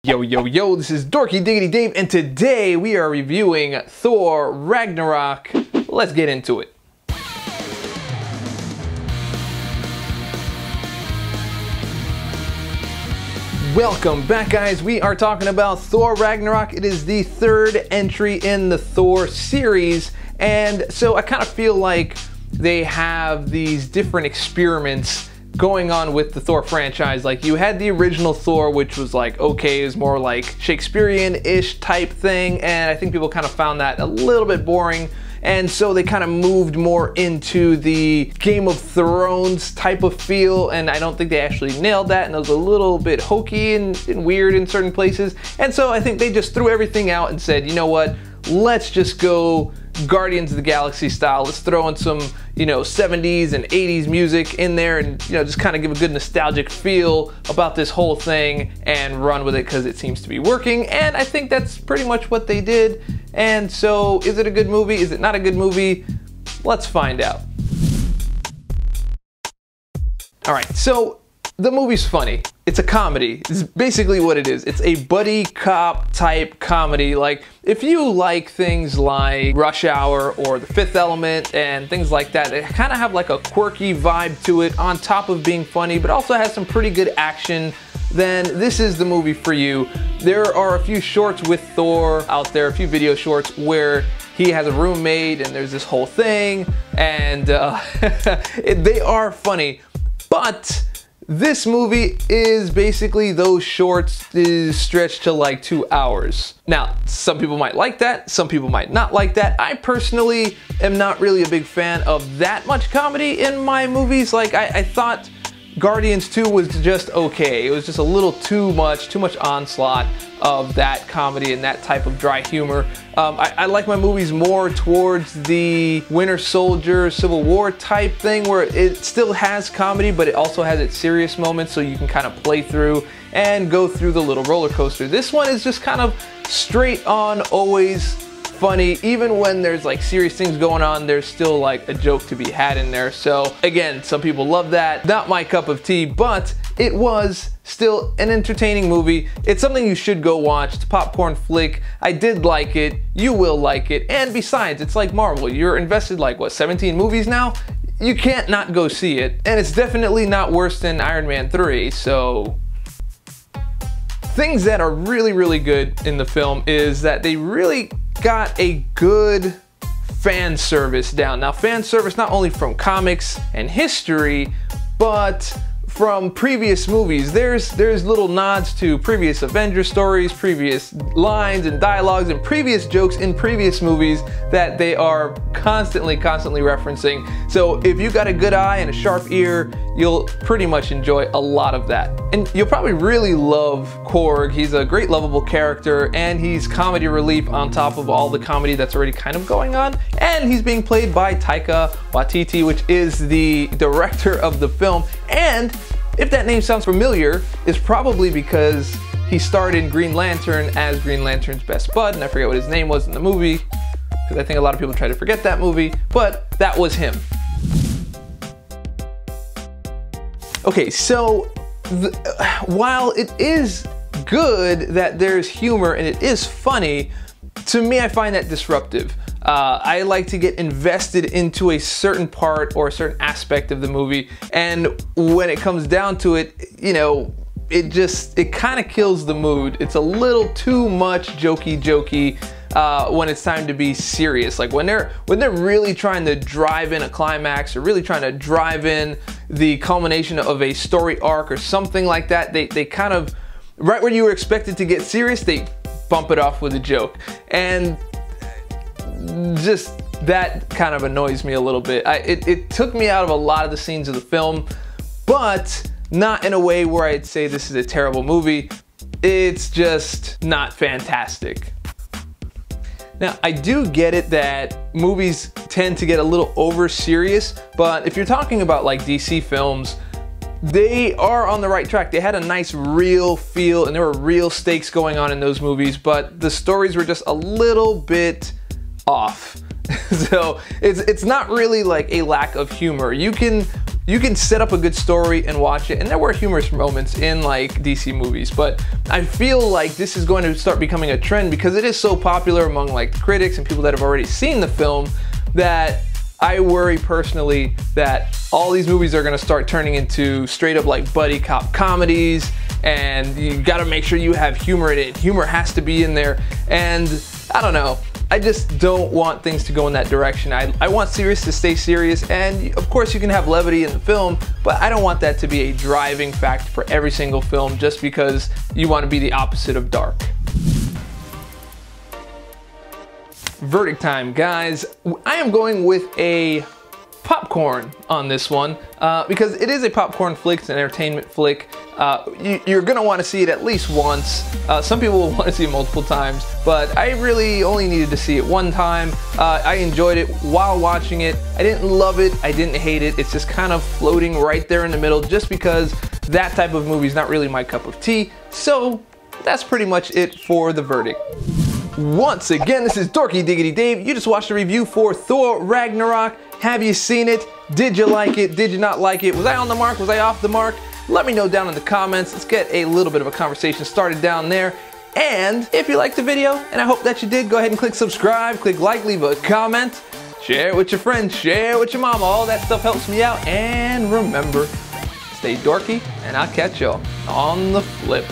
Yo, yo, yo, this is Dorky Diggity Dave, and today we are reviewing Thor Ragnarok. Let's get into it. Welcome back, guys. We are talking about Thor Ragnarok. It is the third entry in the Thor series, and so I kind of feel like they have these different experiments going on with the Thor franchise. Like, you had the original Thor, which was like, okay, is more like Shakespearean-ish type thing, and I think people kind of found that a little bit boring, and so they kind of moved more into the Game of Thrones type of feel, and I don't think they actually nailed that, and it was a little bit hokey and weird in certain places, and so I think they just threw everything out and said, you know what, let's just go Guardians of the Galaxy style. Let's throw in some, 70s and 80s music in there and, just kind of give a good nostalgic feel about this whole thing and run with it because it seems to be working. And I think that's pretty much what they did. And so, is it a good movie? Is it not a good movie? Let's find out. All right, so the movie's funny. It's a comedy. It's basically what it is. It's a buddy cop type comedy. Like, if you like things like Rush Hour or The Fifth Element and things like that, it kind of have like a quirky vibe to it on top of being funny, but also has some pretty good action, then this is the movie for you. There are a few shorts with Thor out there, a few video shorts where he has a roommate and there's this whole thing, and they are funny, but this movie is basically those shorts is stretched to like 2 hours. Now, some people might like that, some people might not like that. I personally am not really a big fan of that much comedy in my movies. Like, I thought Guardians 2 was just okay. It was just a little too much onslaught of that comedy and that type of dry humor. I like my movies more towards the Winter Soldier, Civil War type thing where it still has comedy, but it also has its serious moments, so you can kind of play through and go through the little roller coaster. This one is just kind of straight on, always funny. Even when there's like serious things going on, there's still like a joke to be had in there. So again, some people love that. Not my cup of tea, but it was still an entertaining movie. It's something you should go watch. It's a popcorn flick. I did like it. You will like it. And besides, it's like Marvel. You're invested like, what, 17 movies now? You can't not go see it. And it's definitely not worse than Iron Man 3, so things that are really, really good in the film is that they really got a good fan service down. Now, fan service not only from comics and history, but from previous movies. There's little nods to previous Avenger stories, previous lines and dialogues, and previous jokes in previous movies that they are constantly referencing. So if you got a good eye and a sharp ear, you'll pretty much enjoy a lot of that. And you'll probably really love Korg. He's a great lovable character, and he's comedy relief on top of all the comedy that's already kind of going on. And he's being played by Taika Waititi, which is the director of the film. And if that name sounds familiar, it's probably because he starred in Green Lantern as Green Lantern's best bud, and I forget what his name was in the movie, because I think a lot of people try to forget that movie, but that was him. Okay, so while it is good that there's humor and it is funny, to me I find that disruptive. I like to get invested into a certain part or a certain aspect of the movie, and when it comes down to it, it kind of kills the mood. It's a little too much jokey when it's time to be serious. Like when they're really trying to drive in a climax or really trying to drive in the culmination of a story arc or something like that, they kind of, right when you were expected to get serious, they bump it off with a joke. And just that kind of annoys me a little bit. It took me out of a lot of the scenes of the film, but not in a way where I'd say this is a terrible movie. It's just not fantastic. Now, I do get it that movies tend to get a little over serious, but if you're talking about like DC films, they are on the right track. They had a nice real feel and there were real stakes going on in those movies, but the stories were just a little bit off. So it's not really like a lack of humor. You can You can set up a good story and watch it, and there were humorous moments in like DC movies, but I feel like this is going to start becoming a trend because it is so popular among like critics and people that have already seen the film that I worry personally that all these movies are going to start turning into straight up like buddy cop comedies, and you got to make sure you have humor in it. Humor has to be in there, and I don't know. I just don't want things to go in that direction. I want serious to stay serious, and of course you can have levity in the film, but I don't want that to be a driving factor for every single film just because you want to be the opposite of dark. Verdict time, guys. I am going with a popcorn on this one because it is a popcorn flick. It's an entertainment flick. You're gonna want to see it at least once. Some people will want to see it multiple times, but I really only needed to see it one time. I enjoyed it while watching it. I didn't love it, I didn't hate it. It's just kind of floating right there in the middle just because that type of movie is not really my cup of tea. So that's pretty much it for the verdict. Once again, this is Dorky Diggity Dave. You just watched a review for Thor Ragnarok. Have you seen it? Did you like it? Did you not like it? Was I on the mark? Was I off the mark? Let me know down in the comments. Let's get a little bit of a conversation started down there. And if you liked the video, and I hope that you did, go ahead and click subscribe, click like, leave a comment, share it with your friends, share it with your mama. All that stuff helps me out. And remember, stay dorky, and I'll catch y'all on the flip.